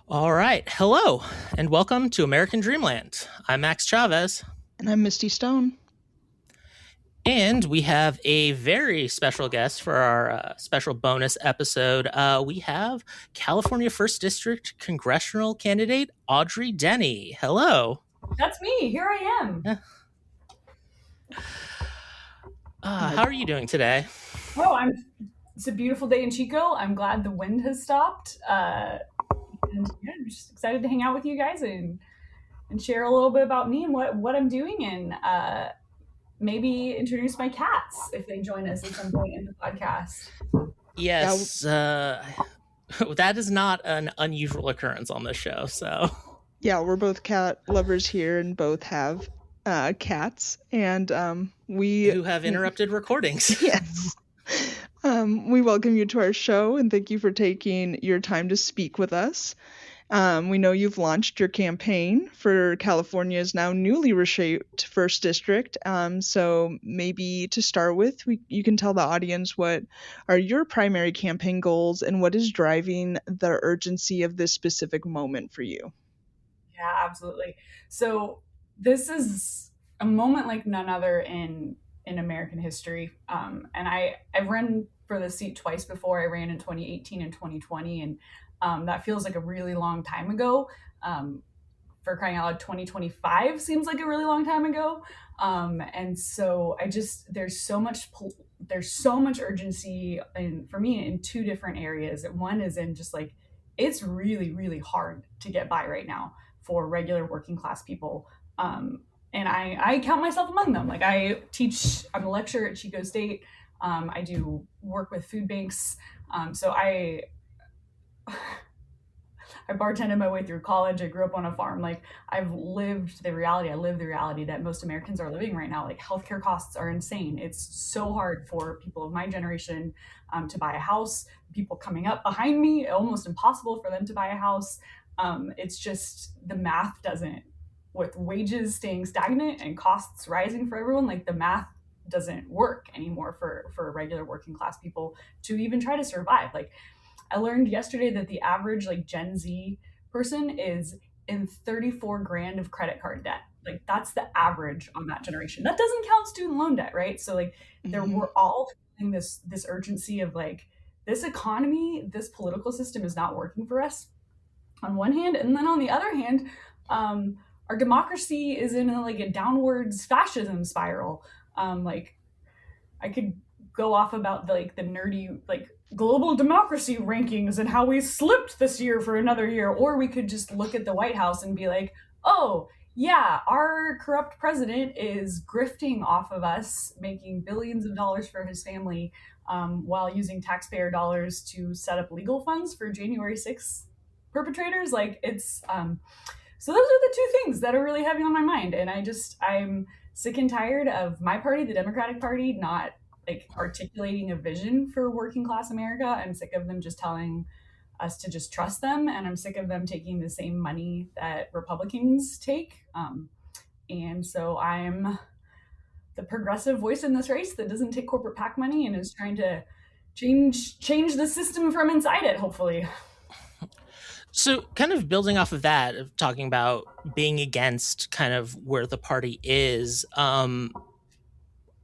All right. Hello, and welcome to American Dreamland. I'm Max Chavez. And I'm Misty Stone. And we have a very special guest for our special bonus episode. We have California 1st District Congressional Candidate Audrey Denney. Hello. That's me. Here I am. How are you doing today? Oh, it's a beautiful day in Chico. I'm glad the wind has stopped. And I'm just excited to hang out with you guys and share a little bit about me and what I'm doing, and maybe introduce my cats if they join us at some point in the podcast. Yes. That is not an unusual occurrence on this show. So yeah, we're both cat lovers here and both have cats, and we who have interrupted recordings. Yes. We welcome you to our show and thank you for taking your time to speak with us. We know you've launched your campaign for California's now newly reshaped 1st District. So maybe to start with, you can tell the audience what are your primary campaign goals and what is driving the urgency of this specific moment for you. Yeah, absolutely. So this is a moment like none other in American history. And I've run for the seat twice before. I ran in 2018 and 2020, and that feels like a really long time ago. For crying out loud, 2025 seems like a really long time ago. And so there's so much urgency for me in two different areas. One is in just like, it's really, really hard to get by right now for regular working class people. And I count myself among them. Like I'm a lecturer at Chico State. I do work with food banks. So I bartended my way through college. I grew up on a farm. Like I live the reality that most Americans are living right now. Like healthcare costs are insane. It's so hard for people of my generation to buy a house. People coming up behind me, almost impossible for them to buy a house. It's just the math doesn't, with wages staying stagnant and costs rising for everyone, like the math doesn't work anymore for regular working class people to even try to survive. Like I learned yesterday that the average like Gen Z person is in 34 grand of credit card debt. Like that's the average on that generation. That doesn't count student loan debt, right? So like we're all feeling this urgency of like, this economy, this political system is not working for us on one hand, and then on the other hand, our democracy is in a downwards fascism spiral. Like I could go off about the nerdy global democracy rankings and how we slipped this year for another year, or we could just look at the White House and be like, oh yeah, our corrupt president is grifting off of us, making billions of dollars for his family, while using taxpayer dollars to set up legal funds for January 6th perpetrators. Like it's so those are the two things that are really heavy on my mind. And I'm sick and tired of my party, the Democratic Party, not like articulating a vision for working class America. I'm sick of them just telling us to just trust them. And I'm sick of them taking the same money that Republicans take. And so I'm the progressive voice in this race that doesn't take corporate PAC money and is trying to change the system from inside it, hopefully. So kind of building off of that, of talking about being against kind of where the party is,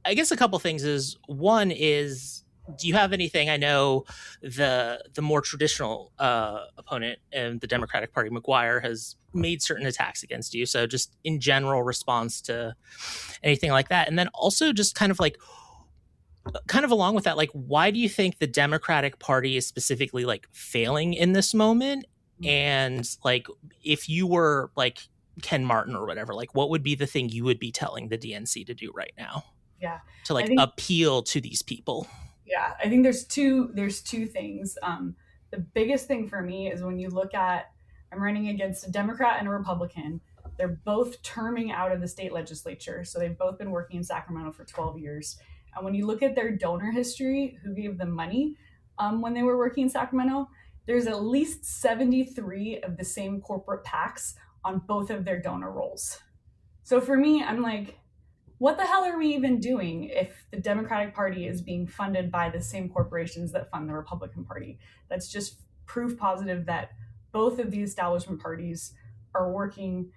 I guess a couple things is, one is, do you have anything? I know the more traditional opponent in the Democratic Party, McGuire, has made certain attacks against you. So just in general response to anything like that. And then also just kind of along with that, like, why do you think the Democratic Party is specifically like failing in this moment? And like, if you were like Ken Martin or whatever, like what would be the thing you would be telling the DNC to do right now? Yeah. To appeal to these people. Yeah. I think there's two things. The biggest thing for me is when you look at, I'm running against a Democrat and a Republican. They're both terming out of the state legislature. So they've both been working in Sacramento for 12 years. And when you look at their donor history, who gave them money when they were working in Sacramento, there's at least 73 of the same corporate PACs on both of their donor rolls. So for me, I'm like, what the hell are we even doing if the Democratic Party is being funded by the same corporations that fund the Republican Party? That's just proof positive that both of the establishment parties are working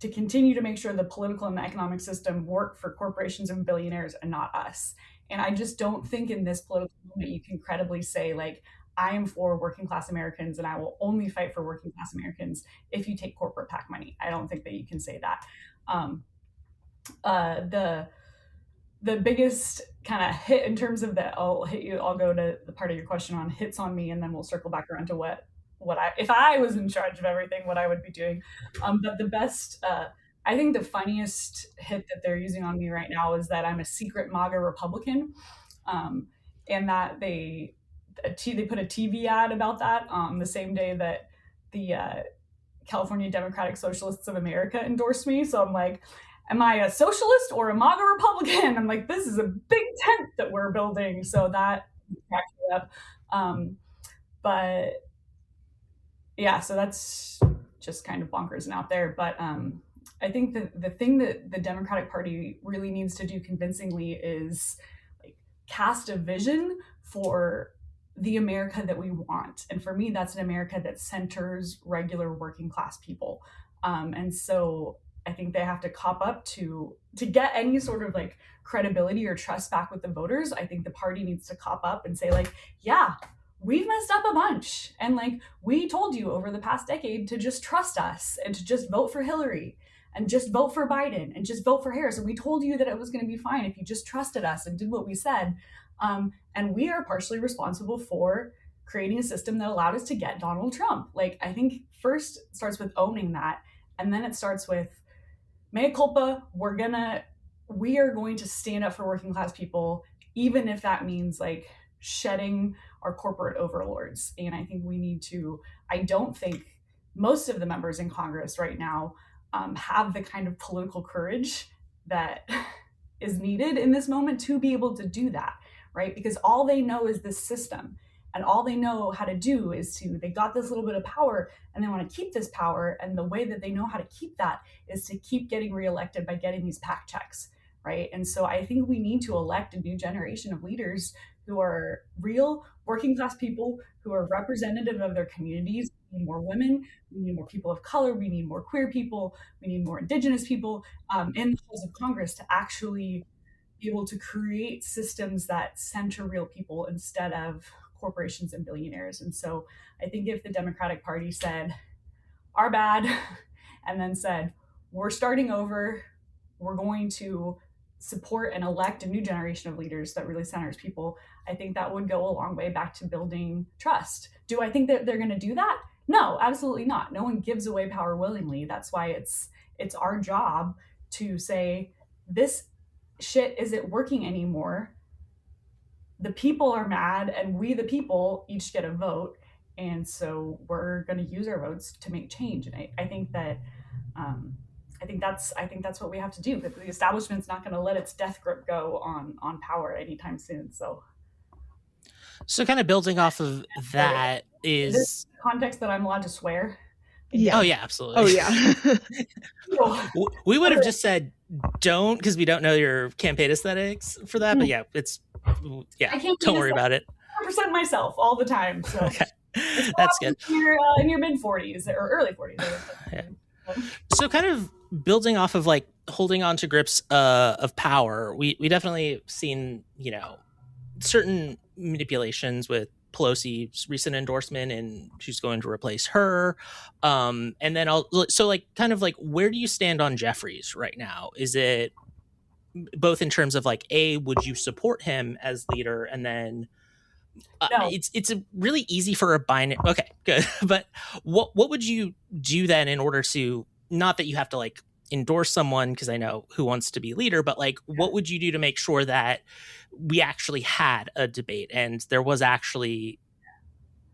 to continue to make sure the political and the economic system work for corporations and billionaires and not us. And I just don't think in this political moment you can credibly say, like, I am for working class Americans and I will only fight for working class Americans if you take corporate PAC money. I don't think that you can say that. The biggest kind of hit in terms of that, I'll go to the part of your question on hits on me, and then we'll circle back around to what if I was in charge of everything, what I would be doing. But the best, I think the funniest hit that they're using on me right now is that I'm a secret MAGA Republican, and that they put a TV ad about that the same day that the California Democratic Socialists of America endorsed me. So I'm like, am I a socialist or a MAGA Republican? I'm like, this is a big tent that we're building. So that cracks me up. But yeah, so that's just kind of bonkers and out there. But I think the thing that the Democratic Party really needs to do convincingly is like cast a vision for the America that we want. And for me, that's an America that centers regular working class people. And so I think they have to cop up to get any sort of like credibility or trust back with the voters. I think the party needs to cop up and say, like, yeah, we've messed up a bunch. And like, we told you over the past decade to just trust us and to just vote for Hillary and just vote for Biden and just vote for Harris. And we told you that it was going to be fine if you just trusted us and did what we said. And we are partially responsible for creating a system that allowed us to get Donald Trump. Like, I think first it starts with owning that. And then it starts with mea culpa. We are going to stand up for working class people, even if that means like shedding our corporate overlords. And I think I don't think most of the members in Congress right now have the kind of political courage that is needed in this moment to be able to do that, right? Because all they know is this system, and all they know how to do is they got this little bit of power and they want to keep this power. And the way that they know how to keep that is to keep getting reelected by getting these PAC checks, right? And so I think we need to elect a new generation of leaders who are real working class people, who are representative of their communities. We need more women, we need more people of color, we need more queer people, we need more indigenous people in the halls of Congress to actually be able to create systems that center real people instead of corporations and billionaires. And so I think if the Democratic Party said, our bad, and then said, we're starting over, we're going to support and elect a new generation of leaders that really centers people, I think that would go a long way back to building trust. Do I think that they're going to do that? No, absolutely not. No one gives away power willingly. That's why it's our job to say, this shit isn't working anymore. The people are mad, and we, the people, each get a vote. And so we're going to use our votes to make change. And I think that I think that's what we have to do. But the establishment's not going to let its death grip go on power anytime soon. So kind of building off of that is this context that I'm allowed to swear. Yeah. Oh yeah, absolutely. Oh yeah. We would have just said don't, because we don't know your campaign aesthetics for that. But yeah, don't worry about it. 100% myself all the time. So okay. That's good. In your mid 40s or early 40s. Yeah. So kind of building off of like holding on to grips of power, we definitely seen, certain manipulations with Pelosi's recent endorsement, and she's going to replace her. And then where do you stand on Jeffries right now? Is it both in terms of like, would you support him as leader? And then no. It's really easy for a binary. Okay, good. But what would you do then in order to, not that you have to like endorse someone, because I know who wants to be leader, but like, what would you do to make sure that we actually had a debate and there was actually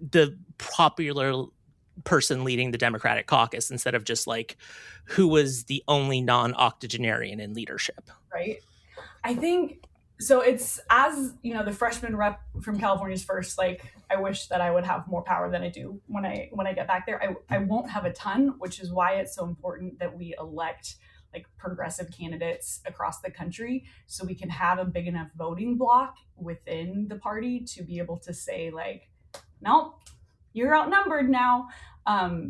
the popular person leading the Democratic caucus instead of just like who was the only non-octogenarian in leadership? Right. I think so. It's, as the freshman rep from California's first, like, I wish that I would have more power than I do when I get back there. I won't have a ton, which is why it's so important that we elect like progressive candidates across the country so we can have a big enough voting block within the party to be able to say like, nope, you're outnumbered now.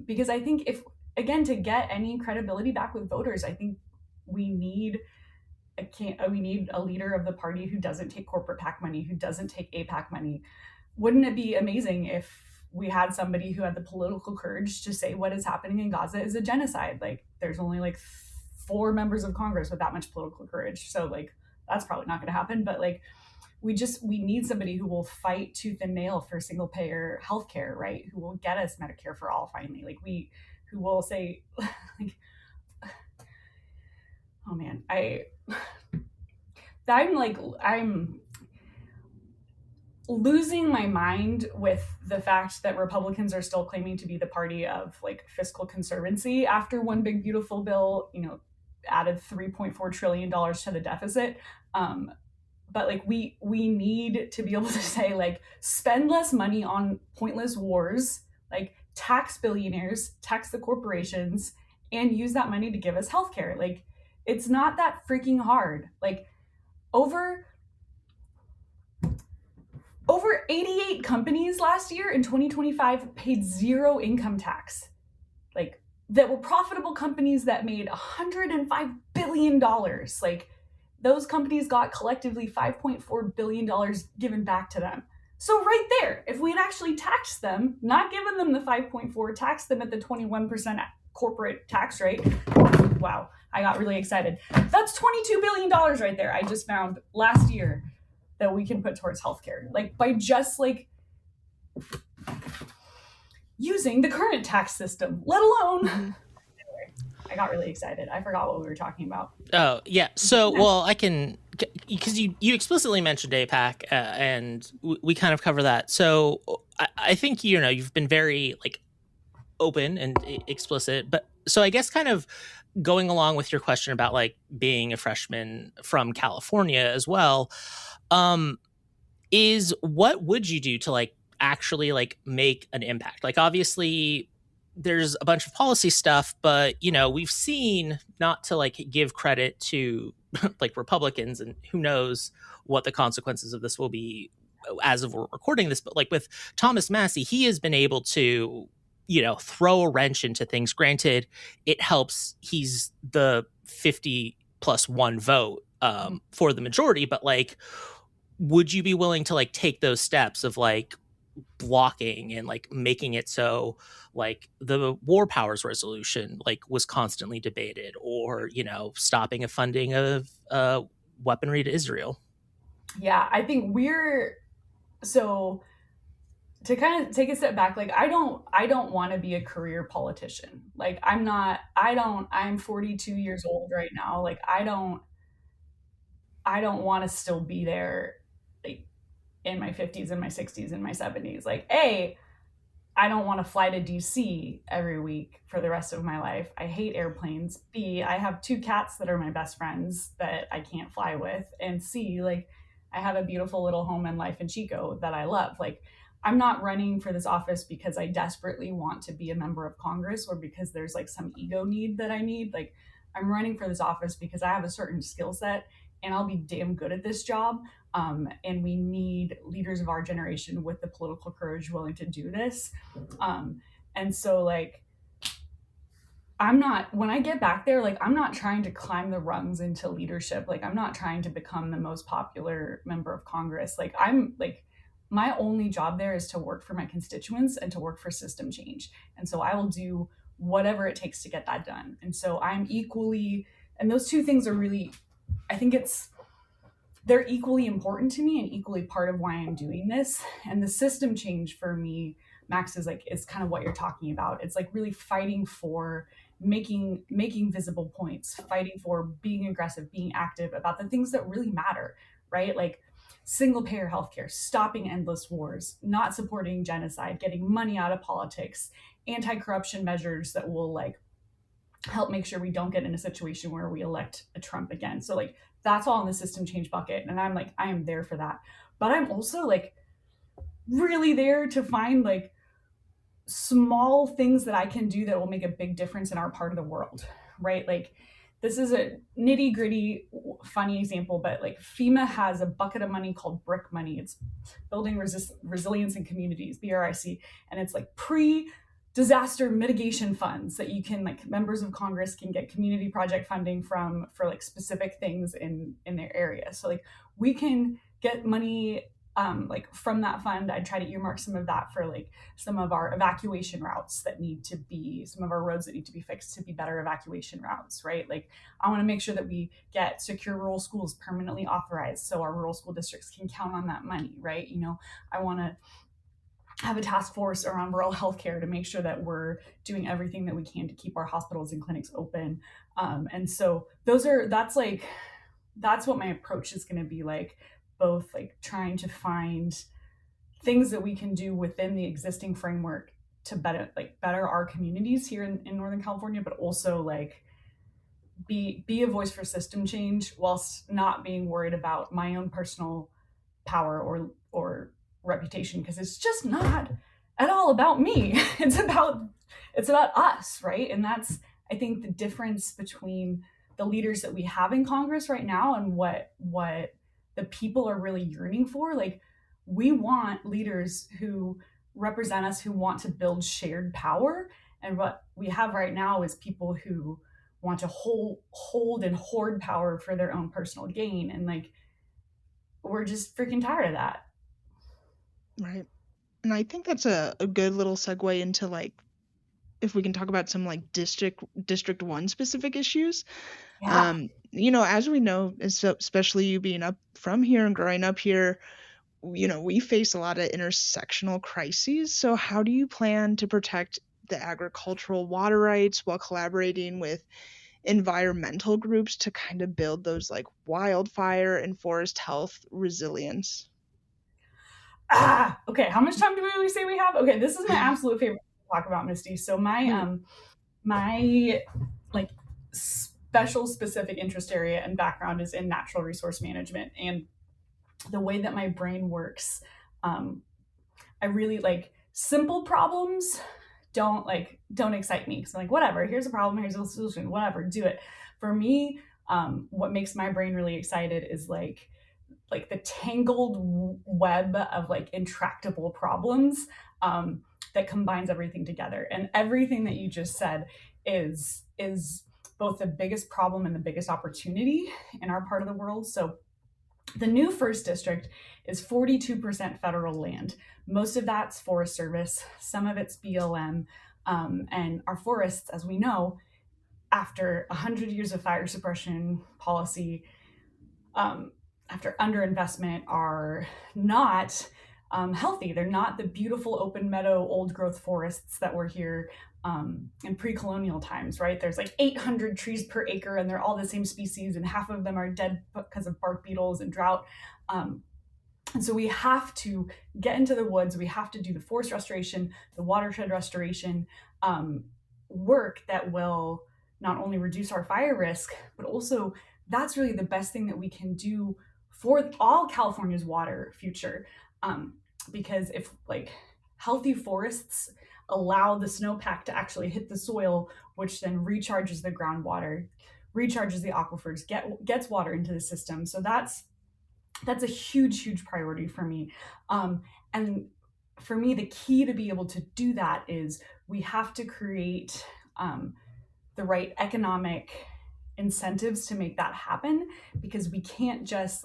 Because I think if, again, to get any credibility back with voters, I think we need a leader of the party who doesn't take corporate PAC money, who doesn't take APAC money. Wouldn't it be amazing if we had somebody who had the political courage to say what is happening in Gaza is a genocide? Like, there's only like 4 members of Congress with that much political courage. So like, that's probably not going to happen. But like, we need somebody who will fight tooth and nail for single payer healthcare, right? Who will get us Medicare for all finally. Like, who will say, like, oh man, I'm losing my mind with the fact that Republicans are still claiming to be the party of like fiscal conservancy after one big beautiful bill, added $3.4 trillion to the deficit. But like, we need to be able to say, like, spend less money on pointless wars, like tax billionaires, tax the corporations, and use that money to give us healthcare. Like, it's not that freaking hard. Like, over 88 companies last year in 2025 paid 0 income tax. Like, that were profitable companies that made $105 billion. Like, those companies got collectively $5.4 billion given back to them. So right there, if we had actually taxed them, not given them the 5.4, taxed them at the 21% corporate tax rate. Wow, I got really excited. That's $22 billion right there. I just found last year that we can put towards healthcare, like by just like using the current tax system, let alone. Anyway, I got really excited. I forgot what we were talking about. Oh yeah. So well, I can, because you explicitly mentioned APAC, and we kind of cover that. So I think you've been very like open and explicit, but so I guess kind of going along with your question about like being a freshman from California as well, is what would you do to like actually like make an impact? Like, obviously there's a bunch of policy stuff, but we've seen, not to like give credit to like Republicans, and who knows what the consequences of this will be as of we're recording this, but like with Thomas Massie, he has been able to throw a wrench into things. Granted, it helps he's the 50+1 vote for the majority, but like, would you be willing to like take those steps of like blocking and like making it so like the war powers resolution like was constantly debated, or stopping a funding of weaponry to Israel? Yeah, I think so to kind of take a step back, like I don't want to be a career politician. Like I'm 42 years old right now. Like I don't want to still be there like in my 50s and my 60s and my 70s. Like, I don't want to fly to DC every week for the rest of my life. I hate airplanes. B, I have 2 cats that are my best friends that I can't fly with. And C, like, I have a beautiful little home and life in Chico that I love. Like, I'm not running for this office because I desperately want to be a member of Congress or because there's like some ego need that I need. Like, I'm running for this office because I have a certain skill set and I'll be damn good at this job. And we need leaders of our generation with the political courage willing to do this. And so like, when I get back there, like, I'm not trying to climb the rungs into leadership. Like, I'm not trying to become the most popular member of Congress. Like, my only job there is to work for my constituents and to work for system change. And so I will do whatever it takes to get that done. And so and those 2 things are really, I think they're equally important to me and equally part of why I'm doing this. And the system change for me, Max, is kind of what you're talking about. It's like really fighting for making visible points, fighting for being aggressive, being active about the things that really matter, right? Like single payer healthcare, stopping endless wars, not supporting genocide, getting money out of politics, anti-corruption measures that will like help make sure we don't get in a situation where we elect a Trump again. So like, that's all in the system change bucket. And I'm like, I am there for that. But I'm also like really there to find like small things that I can do that will make a big difference in our part of the world, right? Like, this is a nitty gritty, funny example, but like FEMA has a bucket of money called BRIC money. It's building resilience in communities, BRIC. And it's like disaster mitigation funds that you can, like, members of Congress can get community project funding from for like specific things in their area. So like we can get money like from that fund. I try to earmark some of that for like some of our evacuation routes that need to be, some of our roads that need to be fixed to be better evacuation routes, right? Like I want to make sure that we get secure rural schools permanently authorized so our rural school districts can count on that money, right? You know, I want to have a task force around rural healthcare to make sure that we're doing everything that we can to keep our hospitals and clinics open. And so that's what my approach is going to be like, both like trying to find things that we can do within the existing framework to better our communities here in Northern California, but also like be a voice for system change whilst not being worried about my own personal power or reputation, because it's just not at all about me. It's about us, right? And that's, I think, the difference between the leaders that we have in Congress right now and what the people are really yearning for. Like, we want leaders who represent us, who want to build shared power. And what we have right now is people who want to hold and hoard power for their own personal gain. And like, we're just freaking tired of that. Right. And I think that's a good little segue into like, if we can talk about some like District 1 specific issues. Yeah. You know, as we know, especially you being up from here and growing up here, you know, we face a lot of intersectional crises. So how do you plan to protect the agricultural water rights while collaborating with environmental groups to kind of build those like wildfire and forest health resilience? Okay. How much time do we say we have? Okay, this is my absolute favorite to talk about, Misty. So my like special specific interest area and background is in natural resource management, and the way that my brain works, I really like simple problems don't excite me, because I'm like, whatever, here's a problem, here's a solution, whatever, do it. For me, what makes my brain really excited is like the tangled web of like intractable problems that combines everything together. And everything that you just said is both the biggest problem and the biggest opportunity in our part of the world. So the new first district is 42% federal land. Most of that's Forest Service, some of it's BLM, and our forests, as we know, after 100 years of fire suppression policy, after underinvestment, are not healthy. They're not the beautiful open meadow, old growth forests that were here in pre-colonial times, right? There's like 800 trees per acre and they're all the same species, and half of them are dead because of bark beetles and drought. And so we have to get into the woods. We have to do the forest restoration, the watershed restoration work that will not only reduce our fire risk, but also that's really the best thing that we can do for all California's water future. Because if like healthy forests allow the snowpack to actually hit the soil, which then recharges the groundwater, recharges the aquifers, gets water into the system. So that's a huge priority for me. And for me, the key to be able to do that is we have to create the right economic incentives to make that happen, because we can't just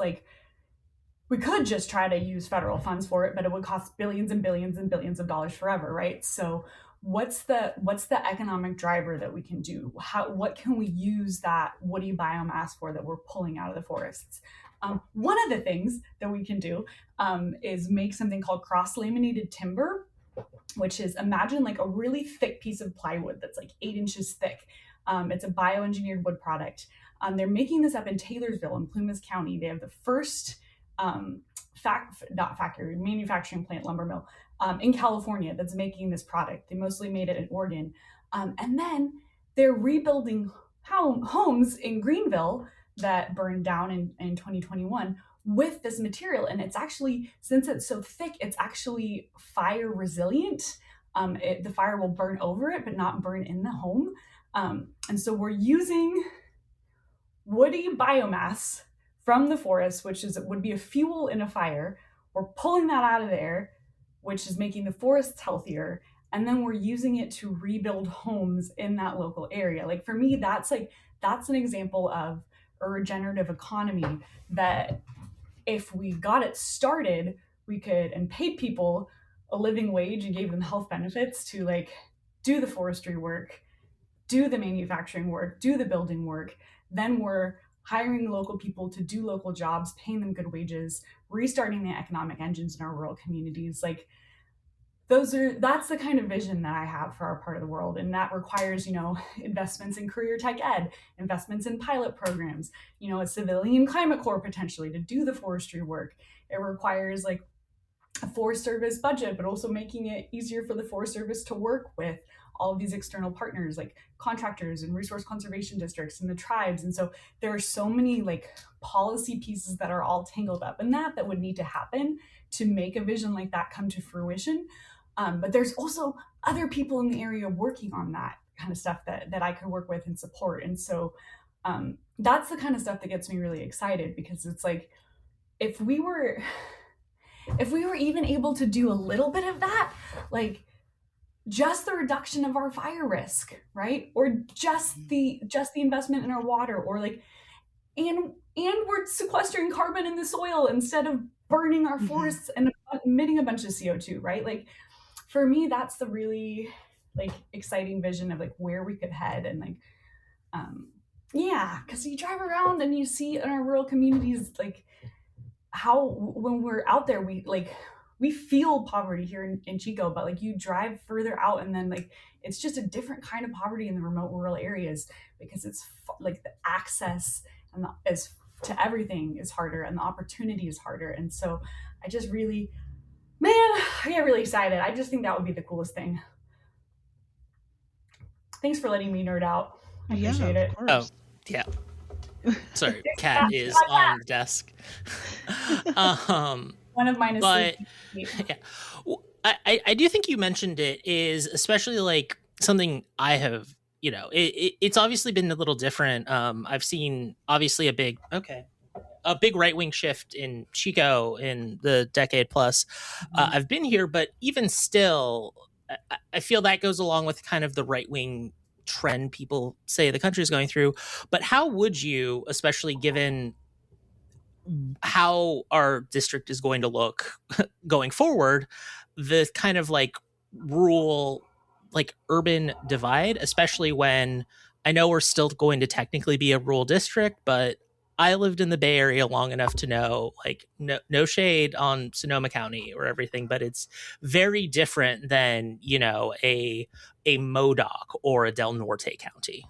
we could just try to use federal funds for it, but it would cost billions and billions and billions of dollars forever, right? So what's the economic driver that we can do? What can we use that woody biomass for that we're pulling out of the forests? One of the things that we can do is make something called cross-laminated timber, which is, imagine like a really thick piece of plywood that's like 8 inches thick. It's a bioengineered wood product. They're making this up in Taylorsville in Plumas County. They have the first manufacturing plant, lumber mill in California that's making this product. They mostly made it in Oregon. And then they're rebuilding homes in Greenville that burned down in 2021 with this material. And it's actually, since it's so thick, it's actually fire resilient. The fire will burn over it, but not burn in the home. And so we're using woody biomass from the forest, which would be a fuel in a fire. We're pulling that out of there, which is making the forests healthier. and then we're using it to rebuild homes in that local area. Like for me, that's an example of a regenerative economy that if we got it started, we could and paid people a living wage and gave them health benefits to like do the forestry work, do the manufacturing work, do the building work. Then we're hiring local people to do local jobs, paying them good wages, restarting the economic engines in our rural communities. Like that's the kind of vision that I have for our part of the world. And that requires, investments in career tech ed, investments in pilot programs, a civilian climate corps potentially to do the forestry work. It requires like a Forest Service budget, but also making it easier for the Forest Service to work with all of these external partners like contractors and resource conservation districts and the tribes. And so there are so many like policy pieces that are all tangled up in that would need to happen to make a vision like that come to fruition. But there's also other people in the area working on that kind of stuff that I could work with and support. And so that's the kind of stuff that gets me really excited, because it's like, if we were even able to do a little bit of that, like just the reduction of our fire risk, right? Or just the investment in our water, or like, and we're sequestering carbon in the soil instead of burning our forests and emitting a bunch of CO2, right? Like, for me, that's the really like exciting vision of like where we could head. And like, because you drive around and you see in our rural communities, like how when we're out there, we feel poverty here in Chico, but like you drive further out and then like it's just a different kind of poverty in the remote rural areas, because it's like the access and as to everything is harder and the opportunity is harder. And so I just really, man, I get really excited. I just think that would be the coolest thing. Thanks for letting me nerd out. I appreciate it. Oh, yeah. Sorry, cat is on the desk. One of mine is. But yeah, I do think you mentioned it is especially like something I have. It's obviously been a little different. I've seen obviously a big right-wing shift in Chico in the decade plus I've been here, but even still, I feel that goes along with kind of the right-wing trend people say the country is going through. But how would you, especially given how our district is going to look going forward, the kind of like rural, like urban divide, especially when I know we're still going to technically be a rural district, but I lived in the Bay Area long enough to know, like, no shade on Sonoma County or everything, but it's very different than, a Modoc or a Del Norte County.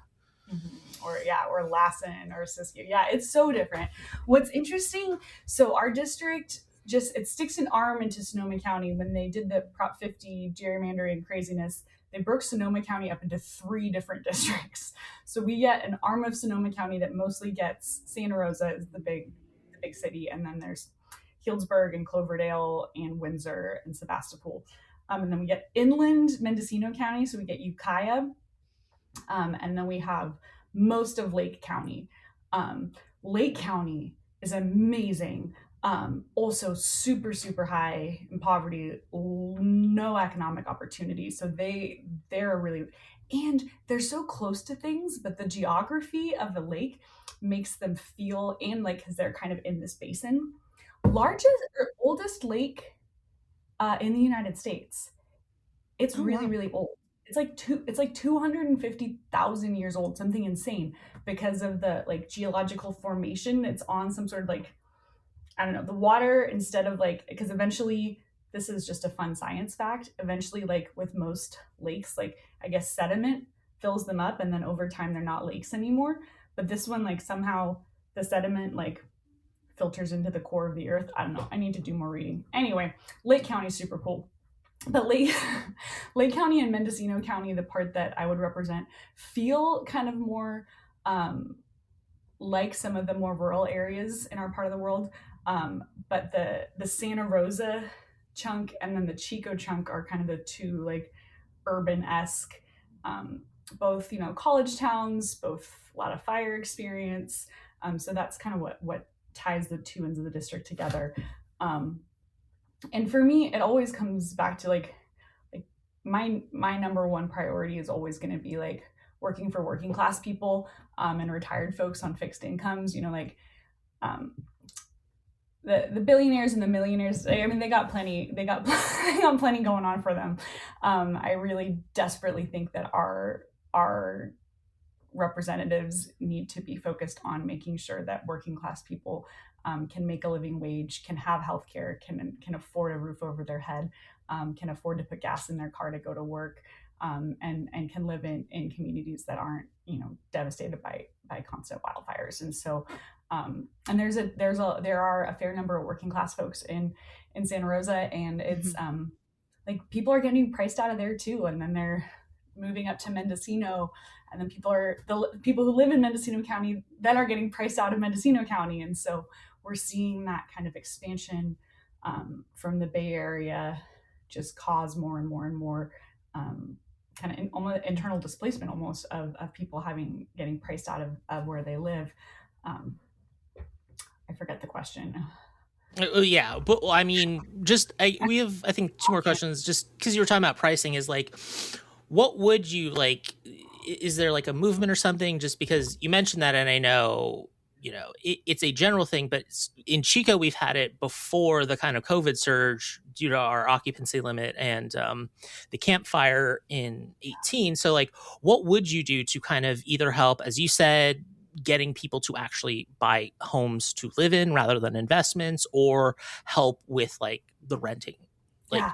Or Lassen or Siskiyou. Yeah, it's so different. What's interesting, so our district it sticks an arm into Sonoma County. When they did the Prop 50 gerrymandering craziness, they broke Sonoma County up into 3 different districts. So we get an arm of Sonoma County that mostly gets Santa Rosa is the big city, and then there's Healdsburg and Cloverdale and Windsor and Sebastopol. And then we get inland Mendocino County, so we get Ukiah. And then we have most of Lake County. Lake County is amazing. Also super, super high in poverty, no economic opportunity. So they're really, and they're so close to things, but the geography of the lake makes them feel, and like, cause they're kind of in this basin, largest or oldest lake in the United States. It's really old. It's like 250,000 years old, something insane, because of the like geological formation. It's on some sort of like, I don't know, the water, instead of like, because eventually, this is just a fun science fact, eventually, like with most lakes, like I guess sediment fills them up, and then over time they're not lakes anymore. But this one, like somehow the sediment like filters into the core of the earth. I don't know, I need to do more reading. Anyway, Lake County is super cool. But Lake County and Mendocino County, the part that I would represent, feel kind of more like some of the more rural areas in our part of the world. But the Santa Rosa chunk and then the Chico chunk are kind of the two like urban-esque, both, college towns, both a lot of fire experience. So that's kind of what ties the two ends of the district together. And for me, it always comes back to like my number one priority is always going to be like working for working class people and retired folks on fixed incomes. You know, like the billionaires and the millionaires, I mean, they got plenty they got plenty going on for them. I really desperately think that our representatives need to be focused on making sure that working class people can make a living wage, can have healthcare, can afford a roof over their head, can afford to put gas in their car to go to work, and can live in communities that aren't, you know, devastated by constant wildfires. And so and there are a fair number of working class folks in Santa Rosa, and it's like people are getting priced out of there too, and then they're moving up to Mendocino, and then the people who live in Mendocino County then are getting priced out of Mendocino County. And so we're seeing that kind of expansion from the Bay Area just cause more and more and more kind of almost internal displacement almost of people getting priced out of where they live. I forget the question. Oh, yeah, but I mean, we have, I think, two more questions. Just because you were talking about pricing, is like, what would you like? Is there like a movement or something? Just because you mentioned that, and I know, you know, it's a general thing, but in Chico we've had it before the kind of COVID surge due to our occupancy limit and the campfire in 2018. So, like, what would you do to kind of either help, as you said, getting people to actually buy homes to live in rather than investments, or help with like the renting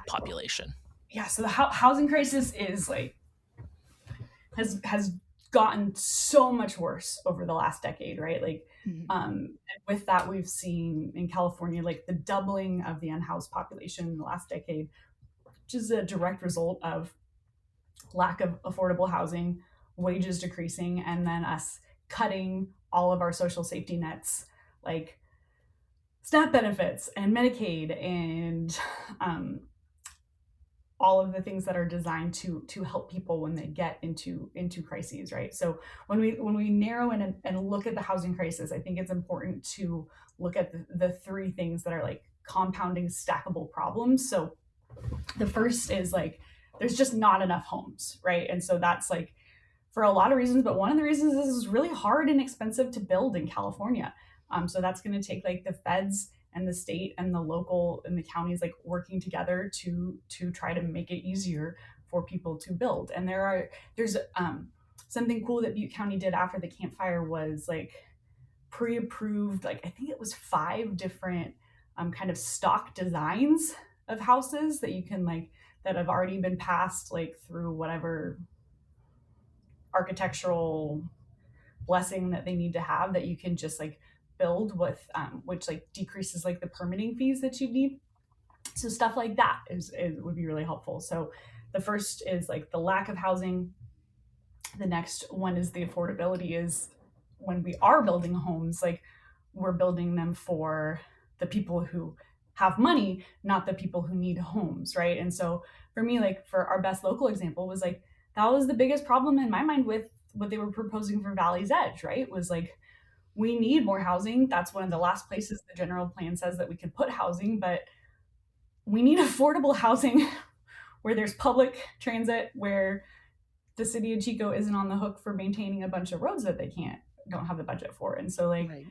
population? Yeah, so the housing crisis is like has gotten so much worse over the last decade, right? Like with that, we've seen in California like the doubling of the unhoused population in the last decade, which is a direct result of lack of affordable housing, wages decreasing, and then us cutting all of our social safety nets, like SNAP benefits and Medicaid and all of the things that are designed to help people when they get into crises, right? So when we narrow in and look at the housing crisis, I think it's important to look at the three things that are like compounding stackable problems. So the first is like there's just not enough homes, right? And so that's like for a lot of reasons, but one of the reasons is it's really hard and expensive to build in California. So that's going to take like the feds and the state and the local and the counties like working together to try to make it easier for people to build. And there's something cool that Butte County did after the campfire was like pre-approved, like I think it was 5 different kind of stock designs of houses that you can like that have already been passed like through whatever architectural blessing that they need to have, that you can just like build with, which like decreases like the permitting fees that you need. So stuff like that would be really helpful. So the first is like the lack of housing. The next one is the affordability. Is when we are building homes, like we're building them for the people who have money, not the people who need homes, right? And so for me, like for our best local example was like that was the biggest problem in my mind with what they were proposing for Valley's Edge, right? Was like, we need more housing. That's one of the last places the general plan says that we can put housing, but we need affordable housing where there's public transit, where the city of Chico isn't on the hook for maintaining a bunch of roads that they don't have the budget for. And so like, right.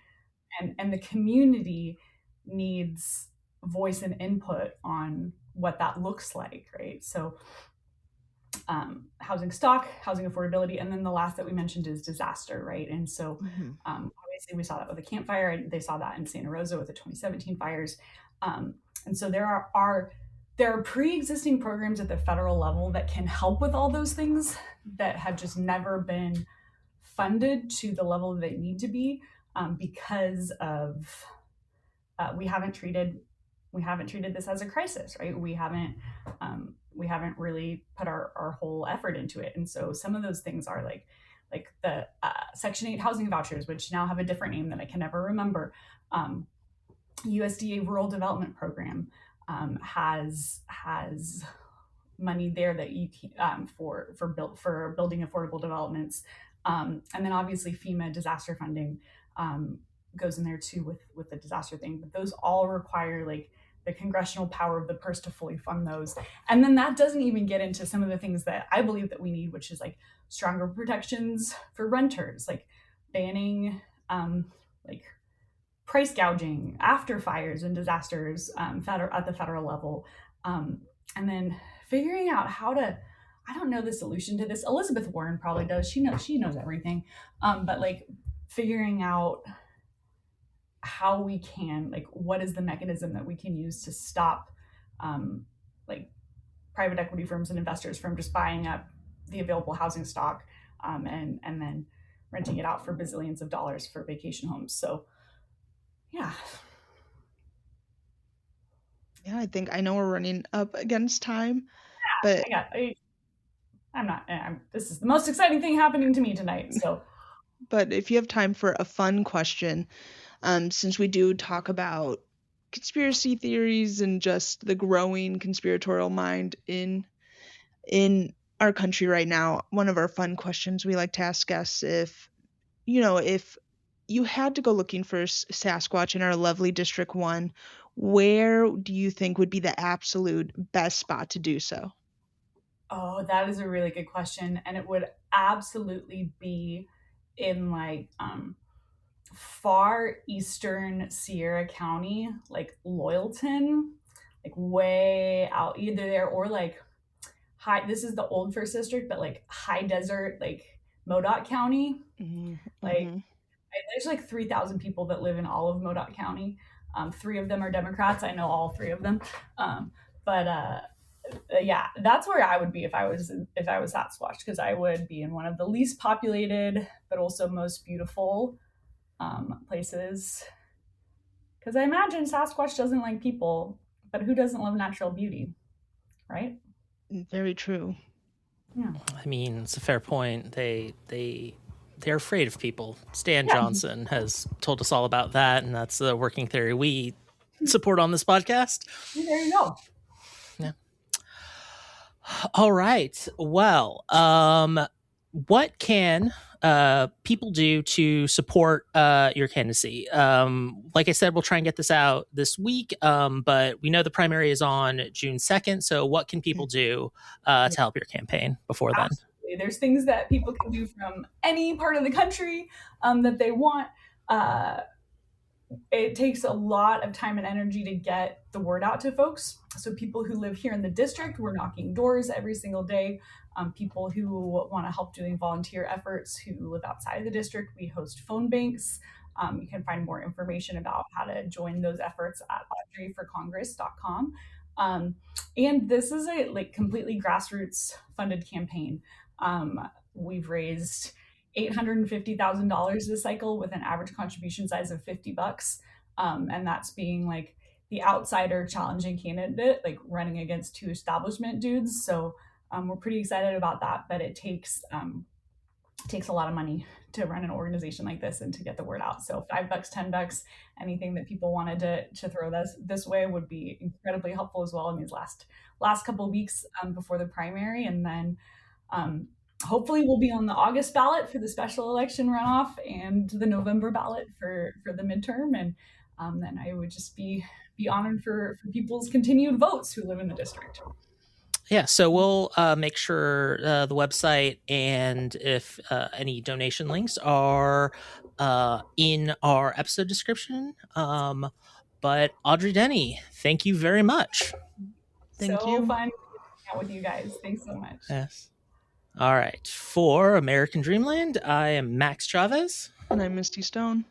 and the community needs voice and input on what that looks like, right? So housing stock, housing affordability, and then the last that we mentioned is disaster, right? And so obviously we saw that with the campfire, and they saw that in Santa Rosa with the 2017 fires. And so there are pre-existing programs at the federal level that can help with all those things that have just never been funded to the level they need to be because of we haven't treated this as a crisis, right? We haven't really put our whole effort into it. And so some of those things are like the Section 8 housing vouchers, which now have a different name that I can never remember. USDA Rural Development Program has money there that you can, for building affordable developments, and then obviously FEMA disaster funding goes in there too with the disaster thing. But those all require like the congressional power of the purse to fully fund those. And then that doesn't even get into some of the things that I believe that we need, which is like stronger protections for renters, like banning like price gouging after fires and disasters at the federal level. And then figuring out how to, I don't know the solution to this. Elizabeth Warren probably does. She knows everything. But like figuring out how we can, like, what is the mechanism that we can use to stop like private equity firms and investors from just buying up the available housing stock and then renting it out for bazillions of dollars for vacation homes. So yeah. Yeah, I know we're running up against time, but this is the most exciting thing happening to me tonight. So, but if you have time for a fun question, since we do talk about conspiracy theories and just the growing conspiratorial mind in our country right now, one of our fun questions we like to ask guests, if you had to go looking for Sasquatch in our lovely District 1, where do you think would be the absolute best spot to do so? Oh, that is a really good question. And it would absolutely be in like far eastern Sierra County, like Loyalton, like way out either there or like high, this is the old first district, but like high desert, like Modoc County. Mm-hmm. Like there's like 3,000 people that live in all of Modoc County. 3 of them are Democrats. I know all 3 of them. Yeah, that's where I would be if I was Sasquatch, because I would be in one of the least populated but also most beautiful places. Because I imagine Sasquatch doesn't like people, but who doesn't love natural beauty, right? Very true. Yeah. I mean, it's a fair point. They're afraid of people. Stan Johnson has told us all about that, and that's the working theory we support on this podcast. There you go. Yeah. All right. Well, what can people do to support your candidacy? Like I said, we'll try and get this out this week, but we know the primary is on June 2nd. So what can people do to help your campaign before then? Absolutely. There's things that people can do from any part of the country that they want. It takes a lot of time and energy to get the word out to folks. So people who live here in the district, we're knocking doors every single day. People who want to help doing volunteer efforts who live outside of the district, we host phone banks. You can find more information about how to join those efforts at audreyforcongress.com. And this is a completely grassroots funded campaign. We've raised $850,000 this cycle with an average contribution size of $50. And that's being like the outsider challenging candidate, like running against 2 establishment dudes. So we're pretty excited about that, but it takes a lot of money to run an organization like this and to get the word out. So $5, $10, anything that people wanted to throw this way would be incredibly helpful as well in these last couple of weeks before the primary. And then hopefully we'll be on the August ballot for the special election runoff and the November ballot for the midterm. And then I would just be honored for people's continued votes who live in the district. Yeah, so we'll make sure the website and if any donation links are in our episode description. But Audrey Denney, thank you very much. Thank so you. Fun to hang out with you guys. Thanks so much. Yes. All right. For American Dreamland, I am Max Chavez. And I'm Misty Stone.